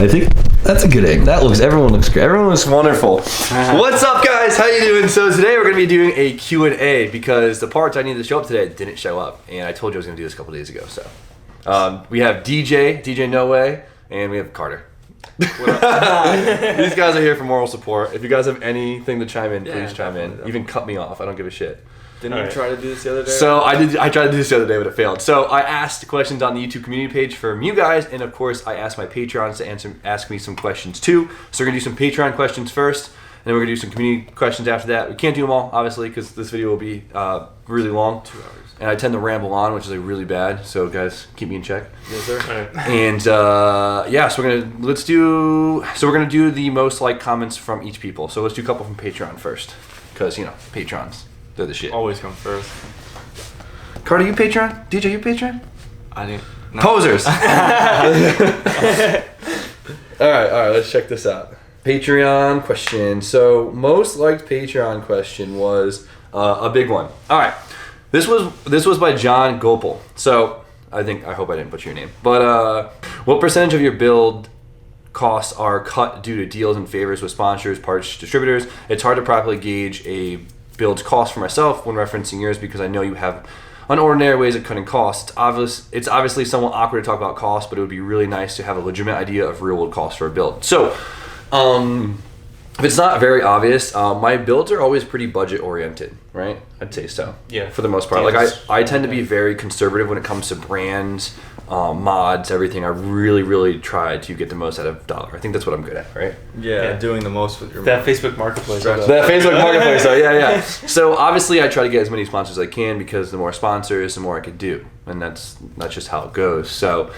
I think that's a good egg. Everyone looks great. Everyone looks wonderful. What's up, guys? How you doing? So today we're going to be doing a Q&A because the parts I needed to show up today didn't show up. And I told you I was going to do this a couple days ago. So we have DJ No Way, and we have Carter. These guys are here for moral support. If you guys have anything to chime in, please chime in. Definitely. Even cut me off. I don't give a shit. Didn't you try to do this the other day? So I tried to do this the other day, but it failed. So I asked questions on the YouTube community page from you guys, and of course I asked my Patreons to ask me some questions too. So we're gonna do some Patreon questions first, and then we're gonna do some community questions after that. We can't do them all, obviously, because this video will be really long. 2 hours. And I tend to ramble on, which is like really bad. So guys, keep me in check. Yes, sir. Right. And yeah, so we're gonna do the most liked comments from each people. So let's do a couple from Patreon first, because patrons. They're the shit. Always come first. Carter, you Patreon? DJ, you Patreon? I didn't. No. Posers! Alright, let's check this out. Patreon question. So, most liked Patreon question was a big one. Alright, this was by John Gopal. So, I hope I didn't butcher your name. But, what percentage of your build costs are cut due to deals and favors with sponsors, parts, distributors? It's hard to properly gauge a build's cost for myself when referencing yours because I know you have unordinary ways of cutting costs. It's obviously somewhat awkward to talk about costs, but it would be really nice to have a legitimate idea of real world costs for a build. So, if it's not very obvious, my builds are always pretty budget oriented, right? I'd say so. Yeah. For the most part. Like I tend to be very conservative when it comes to brands, mods, everything. I really, really try to get the most out of dollar. I think that's what I'm good at, right? Yeah, doing the most with your that Facebook Marketplace. That Facebook Marketplace, so yeah. So obviously I try to get as many sponsors as I can because the more sponsors, the more I could do. And that's just how it goes. So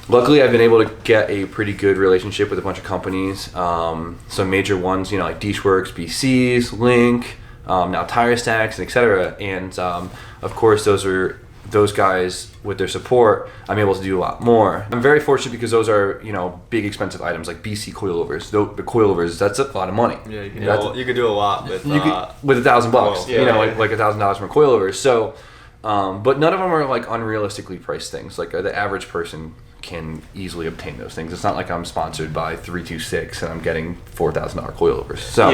luckily I've been able to get a pretty good relationship with a bunch of companies. Some major ones, like Deechworks, BC's, Link, now Tire Stacks, and etc. And of course those guys, with their support, I'm able to do a lot more. I'm very fortunate because those are, big expensive items like BC coilovers. The coilovers, that's a lot of money. Yeah, you could do a lot with with $1,000. Like $1,000 from coilovers. So, but none of them are like unrealistically priced things. Like the average person can easily obtain those things. It's not like I'm sponsored by 326 and I'm getting $4,000 coilovers. So,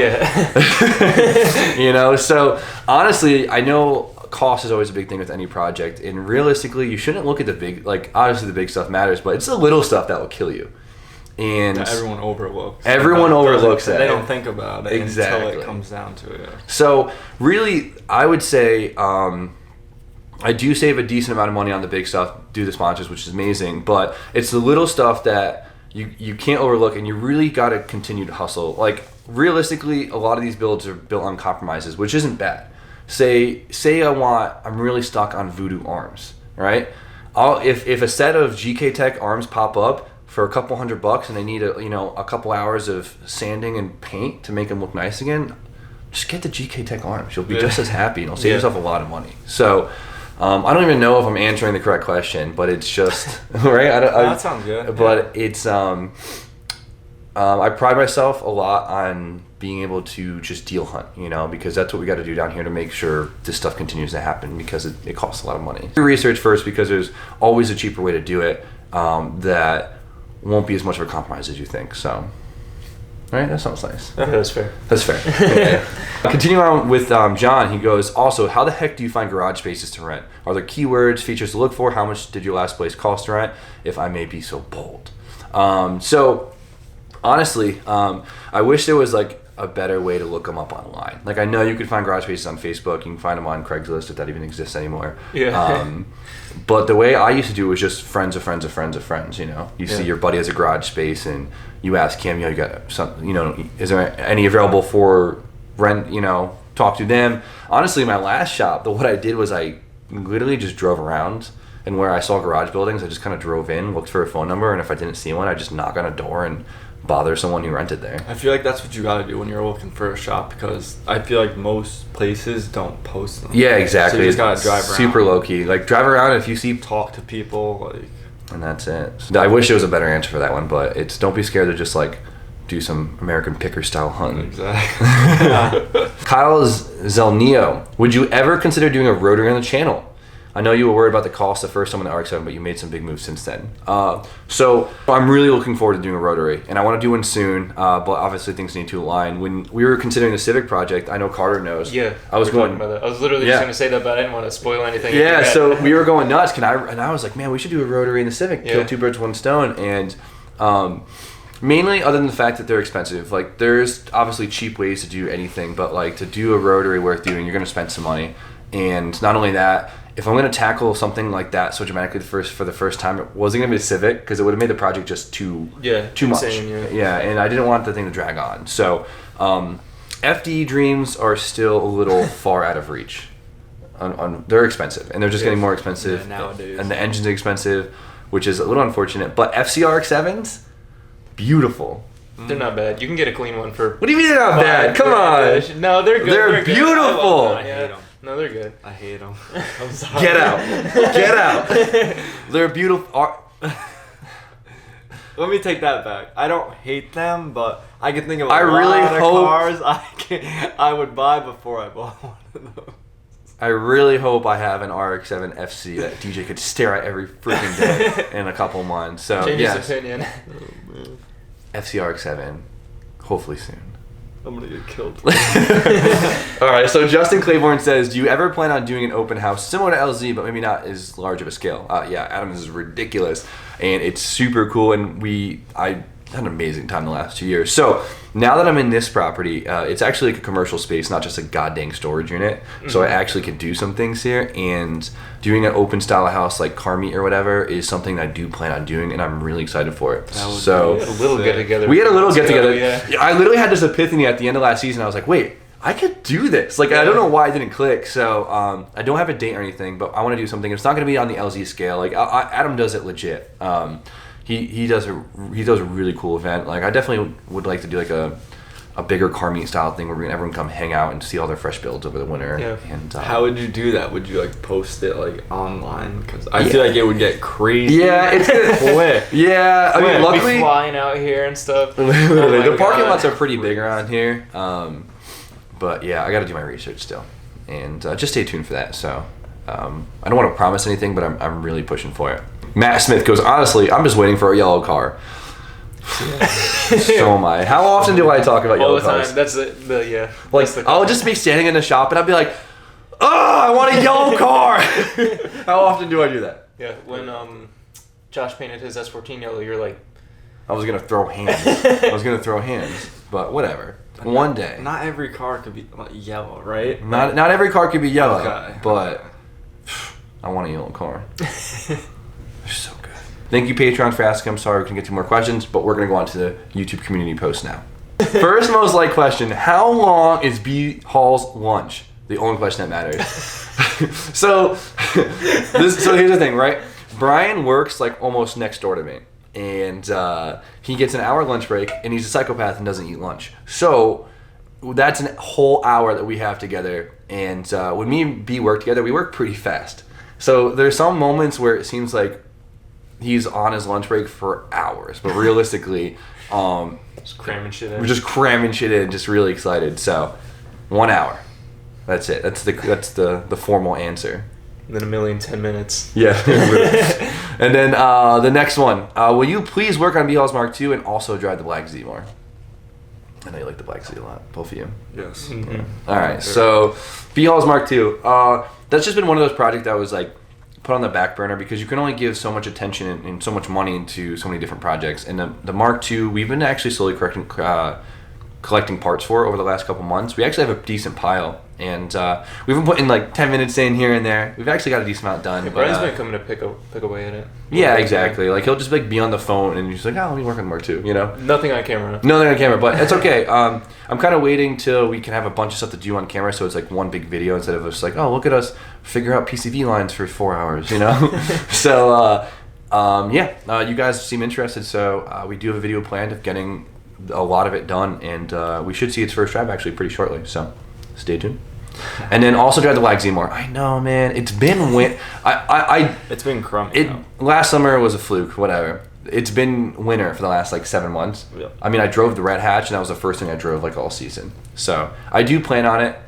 so honestly, I know cost is always a big thing with any project, and realistically you shouldn't look at the big, obviously the big stuff matters, but it's the little stuff that will kill you. And everyone overlooks that. They don't think about it until it comes down to it. So really I would say I do save a decent amount of money on the big stuff, do the sponsors, which is amazing, but it's the little stuff that you can't overlook, and you really got to continue to hustle. Like realistically, a lot of these builds are built on compromises, which isn't bad. Say I'm really stuck on Voodoo arms, right? If a set of GK Tech arms pop up for a couple $100 and they need a couple hours of sanding and paint to make them look nice again, just get the GK Tech arms. You'll be just as happy, and it'll save yourself a lot of money. So I don't even know if I'm answering the correct question, but it's just right. That sounds good. But it's I pride myself a lot on being able to just deal hunt, because that's what we got to do down here to make sure this stuff continues to happen, because it costs a lot of money. Do research first, because there's always a cheaper way to do it that won't be as much of a compromise as you think. So, right, that sounds nice. That's fair. That's fair. Okay. Continue on with John. He goes, also, how the heck do you find garage spaces to rent? Are there keywords, features to look for? How much did your last place cost to rent, if I may be so bold? So honestly, I wish there was a better way to look them up online. Like, I know you could find garage spaces on Facebook. You can find them on Craigslist, if that even exists anymore. Yeah. But the way I used to do it was just friends of friends of friends of friends. You see your buddy has a garage space, and you ask him, you got some, is there any available for rent? Talk to them. Honestly, my last shop, what I did was I literally just drove around, and where I saw garage buildings, I just kind of drove in, looked for a phone number, and if I didn't see one, I just knock on a door and bother someone who rented there. I feel like that's what you got to do when you're looking for a shop, because I feel like most places don't post them. Yeah, exactly. So you just got to drive around. Super low key. Drive around, if you see, talk to people, and that's it. So I wish there was a better answer for that one, but it's don't be scared to just do some American picker style hunting. Exactly. Kyle Zelnio, would you ever consider doing a Rotary on the channel? I know you were worried about the cost the first time on the RX-7, but you made some big moves since then. So I'm really looking forward to doing a Rotary, and I want to do one soon, but obviously things need to align. When we were considering the Civic project, I know Carter knows. Yeah, I was going about that. I was literally just going to say that, but I didn't want to spoil anything. Yeah, so we were going nuts, and I was like, man, we should do a Rotary in the Civic, kill two birds with one stone, and mainly other than the fact that they're expensive. Like, there's obviously cheap ways to do anything, but like to do a Rotary worth doing, you're going to spend some money. And not only that, if I'm going to tackle something like that so dramatically for the first time, it wasn't going to be a Civic because it would have made the project just too much. Yeah, and I didn't want the thing to drag on. So FD dreams are still a little far out of reach. They're expensive, and they're just getting more expensive nowadays. And the engine's expensive, which is a little unfortunate. But FCRX7s, beautiful. They're not bad. You can get a clean one for... What do you mean they're not bad? Come on. No, they're good. They're beautiful. I hate them. No, they're good. I hate them. I'm sorry. Get out. Get out. They're beautiful. Let me take that back. I don't hate them, but I can think of a I lot really of hope- cars I would buy before I bought one of those. I really hope I have an RX-7 FC that DJ could stare at every freaking day in a couple months. So Change yes, his opinion. Oh, man. FCRX7, hopefully soon. I'm gonna get killed. All right, so Justin Claiborne says, do you ever plan on doing an open house similar to LZ, but maybe not as large of a scale? Yeah, Adam, this is ridiculous, and it's super cool, and I had an amazing time the last 2 years. So now that I'm in this property, it's actually like a commercial space, not just a goddamn storage unit. Mm-hmm. So I actually can do some things here, and doing an open style house like car meet or whatever is something I do plan on doing, and I'm really excited for it. So a little get together. We had a little get together. Yeah. I literally had this epiphany at the end of last season. I was like, wait, I could do this. Like, I don't know why it didn't click. So I don't have a date or anything, but I want to do something. It's not going to be on the LZ scale. Like Adam does it legit. He does a really cool event. Like, I definitely would like to do like a bigger car meet style thing where everyone come hang out and see all their fresh builds over the winter. Yeah. And how would you do that? Would you like post it like online? Because I feel like it would get crazy. Yeah, it's quick. Yeah, I mean, luckily be flying out here and stuff. literally, Oh the parking God. lots are pretty big around here. But yeah, I got to do my research still, and just stay tuned for that. So I don't want to promise anything, but I'm really pushing for it. Matt Smith goes, honestly, I'm just waiting for a yellow car. So am I. How often do I talk about yellow all the time. cars? That's the Like, I'll just be standing in the shop and I'll be like, oh, I want a yellow car. How often do I do that? Yeah, when Josh painted his S14 yellow, you're like, I was going to throw hands. But whatever. One day. Not every car could be yellow, right? Not every car could be yellow, Okay. but I want a yellow car. They're so good. Thank you, Patreon, for asking. I'm sorry we couldn't get to more questions, but we're going to go on to the YouTube community post now. First most liked question, how long is B Hall's lunch? The only question that matters. So here's the thing, right? Brian works like almost next door to me. And he gets an hour lunch break, and he's a psychopath and doesn't eat lunch. So that's a whole hour that we have together. And when me and B work together, we work pretty fast. So there's some moments where it seems like he's on his lunch break for hours, but realistically, just cramming shit in. we're just cramming shit in, just really excited. So 1 hour. That's it. That's the formal answer. And then 10 minutes. Yeah. And then the next one. Will you please work on B-Hall's Mark II and also drive the Black Z more? I know you like the Black Z a lot, both of you. Yes. Mm-hmm. Yeah. All right. So B-Hall's Mark II. That's just been one of those projects that was like put on the back burner because you can only give so much attention and so much money into so many different projects. And the Mark II, we've been actually slowly collecting parts for over the last couple months. We actually have a decent pile. And we've been putting like 10 minutes in here and there. We've actually got a decent amount done. Yeah, but, Brian's been coming to pick away at it. Yeah, exactly. Like he'll just like be on the phone and he's like, "Oh, let me work on Mark II," you know? Nothing on camera. Nothing on camera, but it's okay. I'm kind of waiting till we can have a bunch of stuff to do on camera, so it's like one big video instead of just like, "Oh, look at us figure out PCV lines for 4 hours," you know? So you guys seem interested, so we do have a video planned of getting a lot of it done, and we should see its first drive actually pretty shortly. So stay tuned. And then also drive the Black Z more. I know, man. It's been It's been crummy. Last summer was a fluke. Whatever. It's been winter for the last like 7 months. Yeah. I mean, I drove the Red Hatch, and that was the first thing I drove like all season. So I do plan on it.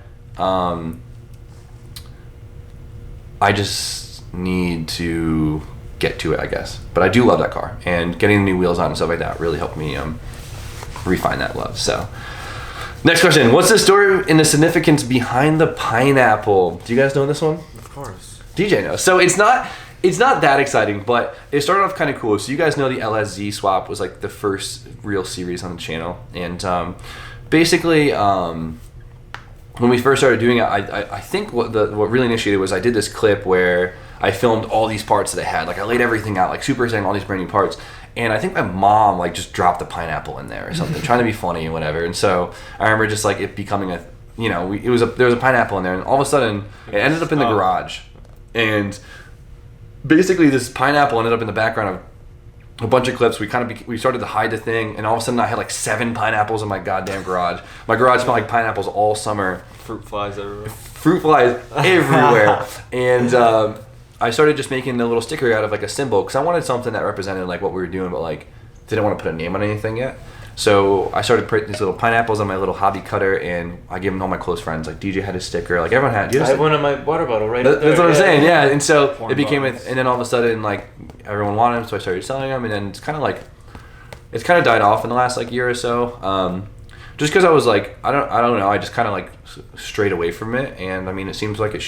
I just need to get to it, I guess. But I do love that car, and getting new wheels on and stuff like that really helped me refine that love. So, next question: what's the story and the significance behind the pineapple? Do you guys know this one? Of course. DJ knows. So it's not that exciting, but it started off kind of cool. So you guys know the LSZ swap was like the first real series on the channel, and basically. When we first started doing it, I think what really initiated was I did this clip where I filmed all these parts that I had. Like I laid everything out, like super exciting, all these brand new parts. And I think my mom like just dropped a pineapple in there or something, trying to be funny and whatever. And so I remember just like it becoming there was a pineapple in there, and all of a sudden it ended up in the garage. And basically this pineapple ended up in the background of a bunch of clips. We started to hide the thing, and all of a sudden I had like 7 pineapples in my goddamn garage. My garage smelled like pineapples all summer. Fruit flies everywhere. Fruit flies everywhere. And I started just making a little sticker out of like a symbol, because I wanted something that represented like what we were doing, but like didn't want to put a name on anything yet. So I started putting these little pineapples on my little hobby cutter, and I gave them to all my close friends. Like DJ had a sticker, like everyone had. I have one in my water bottle right That's there. what I'm saying, yeah. And so Porn it became, buttons. and then all of a sudden, like everyone wanted them, so I started selling them, and then it's kind of died off in the last like year or so. Just because I was like, I don't know, I just kind of like strayed away from it, and I mean, it seems like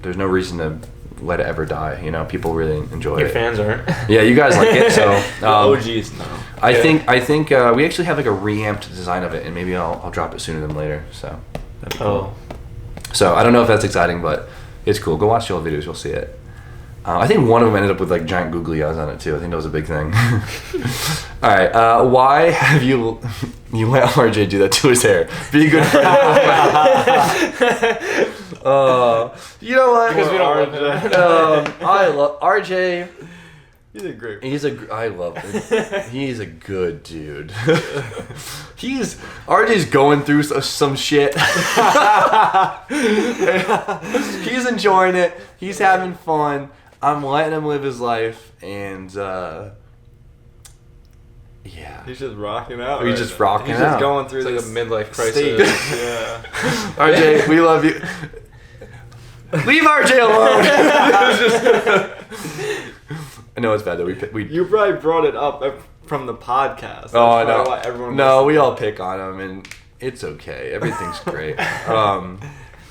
there's no reason to let it ever die. You know, people really enjoy Your it. fans aren't. Yeah, you guys like it, so The OGs no. I think we actually have like a reamped design of it, and maybe I'll drop it sooner than later. So that'd be cool. So I don't know if that's exciting, but it's cool. Go watch the old videos, you'll see it. I think one of them ended up with like giant googly eyes on it too. I think that was a big thing. All right, why have you let RJ do that to his hair? Be a good friend. You know what? Because we don't love him. I love RJ. He's a great. I love him. He's a good dude. RJ's going through some shit. He's enjoying it. He's having fun. I'm letting him live his life, and yeah. He's just rocking out. He's just rocking He's out. just going through It's like this a midlife crisis. stage. Yeah. RJ, we love you. Leave RJ alone. I know it's bad though. We You probably brought it up from the podcast. That's oh probably no, why everyone no, listens we to all it. pick on him, and it's okay. Everything's great.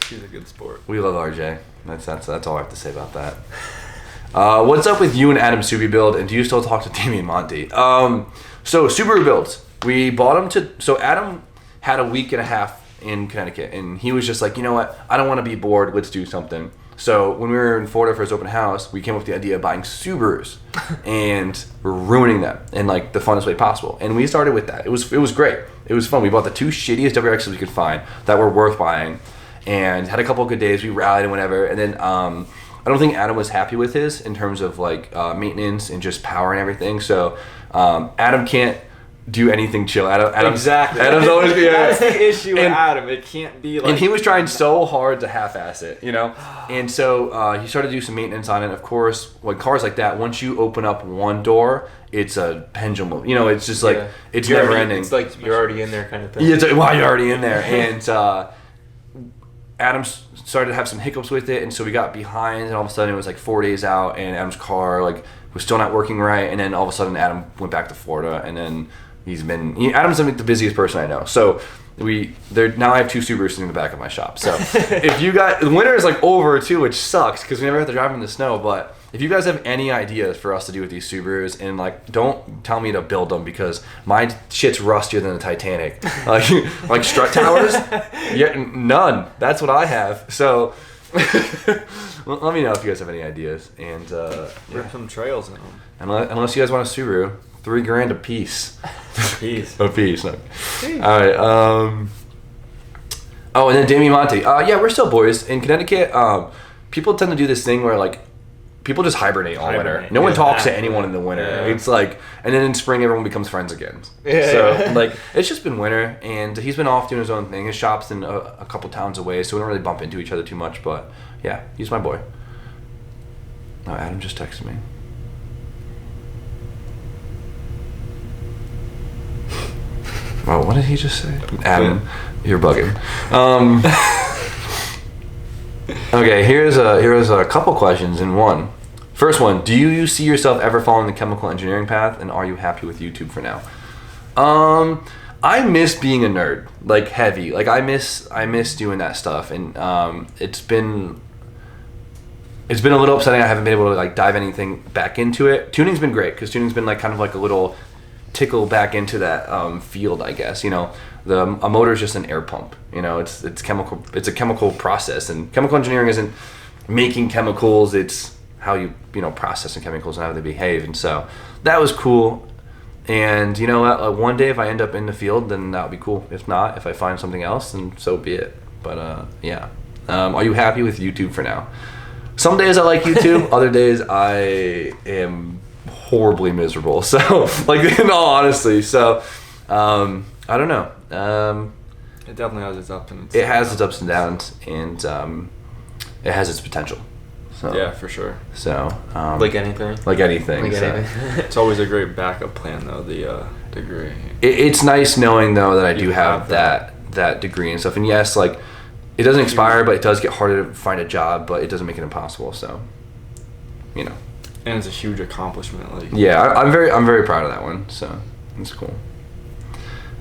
He's a good sport. We love RJ. That's all I have to say about that. What's up with you and Adam's Subi build, and do you still talk to Timmy and Monty? So Subaru builds. We bought them so Adam had a week and a half in Connecticut, and he was just like, you know what? I don't want to be bored. Let's do something. So when we were in Florida for his open house, we came up with the idea of buying Subarus, and we're ruining them in like the funnest way possible. And we started with that. It was great. It was fun. We bought the 2 shittiest WRXs we could find that were worth buying, and had a couple of good days. We rallied and whatever. And then I don't think Adam was happy with his in terms of like maintenance and just power and everything. So Adam can't do anything chill. Exactly. Adam's always That's the issue with Adam. It can't be like. and he was trying so hard to half-ass it, you know? And so he started to do some maintenance on it. Of course, when cars like that, once you open up one door, it's a pendulum. You know, it's just like, it's You're never already- ending. It's like you're already in there kind of thing. Yeah, it's like, wow, you're already in there. And Adam started to have some hiccups with it, and so we got behind, and all of a sudden it was like 4 days out, and Adam's car like was still not working right, and then all of a sudden Adam went back to Florida, and then Adam's the busiest person I know. So now I have 2 Subarus in the back of my shop. So if you guys, the winter is like over too, which sucks because we never have to drive in the snow. But if you guys have any ideas for us to do with these Subarus, and like, don't tell me to build them because my shit's rustier than the Titanic. Like strut towers, yeah, none. That's what I have. So well, let me know if you guys have any ideas. And Rip some trails in them. unless you guys want a Subaru, $3,000 a piece. Peace. A piece. No. All right. Oh, and then Demi Monte. Yeah, we're still boys in Connecticut. People tend to do this thing where like people just hibernate all winter. No one talks to anyone in the winter. Yeah. It's like, and then in spring everyone becomes friends again. Yeah. So like it's just been winter, and he's been off doing his own thing. His shop's in a couple towns away, so we don't really bump into each other too much. But yeah, he's my boy. No, Adam just texted me. Oh, what did he just say? Adam, you're bugging. Okay, here's a couple questions in one. First one, do you see yourself ever following the chemical engineering path, and are you happy with YouTube for now? I miss being a nerd, like heavy. Like I miss doing that stuff, and it's been a little upsetting. I haven't been able to like dive anything back into it. Tuning's been great because tuning's been like kind of like a little tickle back into that field, I guess. You know, a motor is just an air pump. You know, it's chemical. It's a chemical process, and chemical engineering isn't making chemicals. It's how you processing chemicals and how they behave. And so that was cool. And you know what? One day if I end up in the field, then that would be cool. If not, if I find something else, then so be it. But yeah. Are you happy with YouTube for now? Some days I like YouTube. Other days I am horribly miserable. So, like, in all honesty. So, I don't know. It definitely has its ups and downs. It has its ups and downs, and it has its potential. So, yeah, for sure. So, like anything. Like anything. It's always a great backup plan, though. The degree. It's nice knowing though that I do have that degree and stuff. And yes, like it doesn't expire, but it does get harder to find a job. But it doesn't make it impossible. So, you know. And it's a huge accomplishment. Like. Yeah, I'm very proud of that one. So it's cool.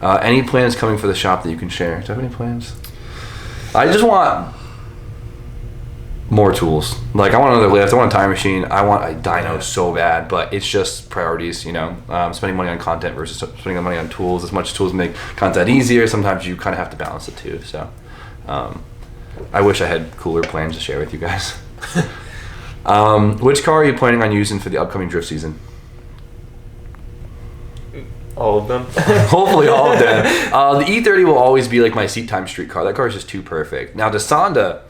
Any plans coming for the shop that you can share? Do you have any plans? I just want more tools. Like I want another lift. I want a time machine. I want a dyno so bad, but it's just priorities. You know, spending money on content versus spending the money on tools. As much as tools make content easier, sometimes you kind of have to balance the two. So, I wish I had cooler plans to share with you guys. Which car are you planning on using for the upcoming drift season? All of them. Hopefully all of them. The E30 will always be like my seat time street car. That car is just too perfect. Now the Sonda,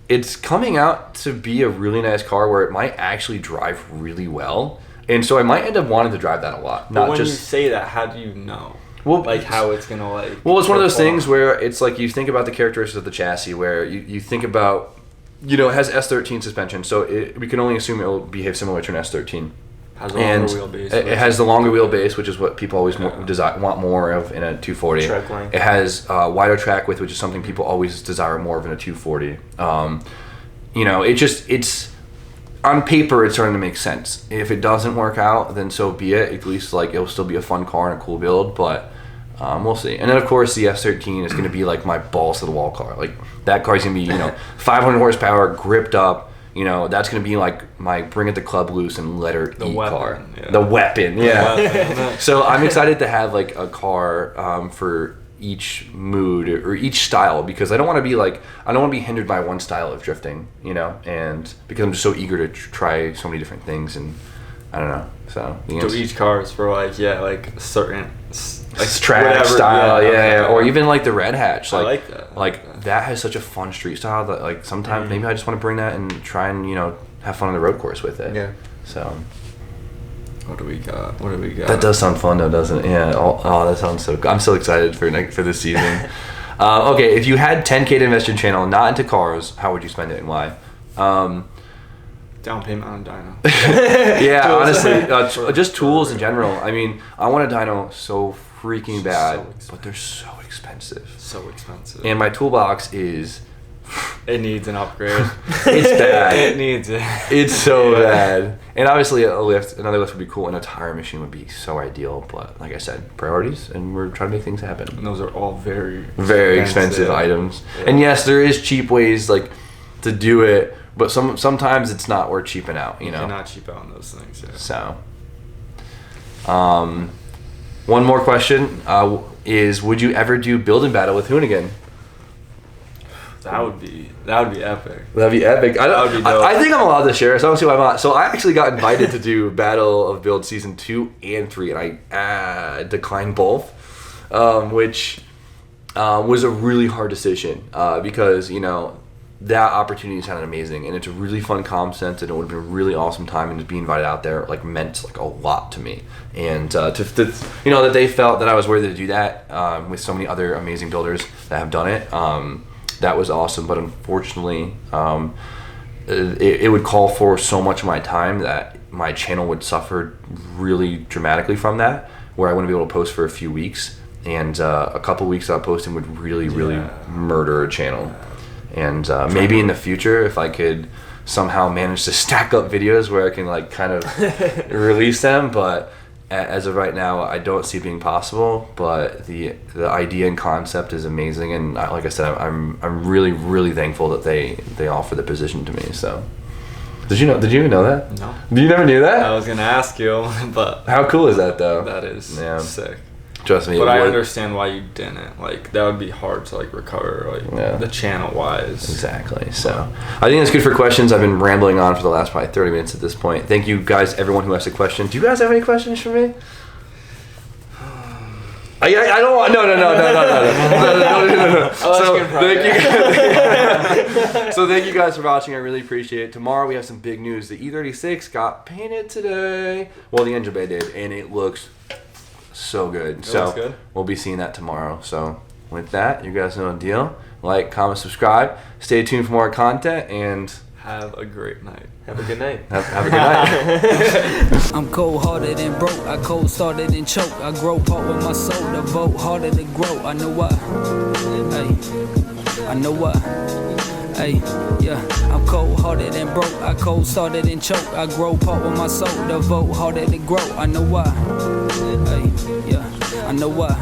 it's coming out to be a really nice car where it might actually drive really well, and so I might end up wanting to drive that a lot. But when you say that, how do you know? Well, like how it's gonna like. Well, it's one of those things where it's like you think about the characteristics of the chassis, where you think about, you know, it has S13 suspension, so we can only assume it will behave similar to an S13. Has a longer wheelbase. It has the longer wheelbase, which is what people always want more of in a 240. Track length. It has wider track width, which is something people always desire more of in a 240. You know, it's on paper it's starting to make sense. If it doesn't work out, then so be it. At least like it'll still be a fun car and a cool build, but we'll see. And then of course the F13 is going to be like my balls to the wall car. Like that car is going to be 500 horsepower, gripped up. You know, that's going to be like my bring it to club loose and let her eat car. Yeah. The weapon, yeah. So I'm excited to have like a car for each mood or each style, because I don't want to be hindered by one style of drifting, you know, and because I'm just so eager to try so many different things, and I don't know. So each car is for like certain track whatever, style, or even like the red hatch. I like that. Like that has such a fun street style that like sometimes maybe I just want to bring that and try and have fun on the road course with it. Yeah. So. What do we got? That does sound fun though, doesn't it? Yeah. Oh, that sounds so good. I'm so excited for this season. Okay, if you had $10K to invest in your channel, not into cars, how would you spend it and why? Down payment on a dyno. Yeah, honestly, just tools in general. I mean, I want a dyno so freaking bad, but they're so expensive. So expensive. And my toolbox is... It needs an upgrade. It's bad. It needs it. It's so bad. And obviously another lift would be cool, and a tire machine would be so ideal. But like I said, priorities, and we're trying to make things happen. And those are all very expensive items. Yeah. And yes, there is cheap ways like to do it, but sometimes it's not worth cheaping out. You know, cannot cheap out on those things. Yeah. So, one more question is: would you ever do build and battle with Hoon again? That would be epic. That'd be epic. I think I'm allowed to share, so I don't see why I'm not. So I actually got invited to do Battle of Build Season 2 and 3, and I declined both, which was a really hard decision because, that opportunity sounded amazing, and it's a really fun comm sense, and it would have been a really awesome time, and to be invited out there meant a lot to me. And that they felt that I was worthy to do that with so many other amazing builders that have done it. That was awesome, but unfortunately, it would call for so much of my time that my channel would suffer really dramatically from that, where I wouldn't be able to post for a few weeks, and a couple weeks without posting would really murder a channel. And maybe in the future, if I could somehow manage to stack up videos where I can like kind of release them, but as of right now, I don't see it being possible. But the idea and concept is amazing, and like I said, I'm really really thankful that they offer the position to me. So, did you even know that? No. You never knew that? I was gonna ask you, but how cool is that though? that is sick. Trust me. But I understand why you didn't. Like, that would be hard to like recover, like the channel wise. Exactly. So I think that's good for questions. I've been rambling on for the last probably 30 minutes at this point. Thank you guys, everyone who asked a question. Do you guys have any questions for me? I don't want. No. So thank you guys for watching. I really appreciate it. Tomorrow we have some big news. The E36 got painted today. Well, the engine bay did, and it looks so good. Looks good. We'll be seeing that tomorrow. So with that, you guys know the deal. Like, comment, subscribe. Stay tuned for more content, and have a great night. Have a good night. Have a good night. I'm cold-hearted and broke. I cold-started and choke. I grow part with my soul. The vote harder to grow. I know why. Hey, I know why. Hey, yeah, I'm cold-hearted and broke. I cold-started and choke. I grow part with my soul. The vote harder to grow. I know why. Hey, yeah, I know why.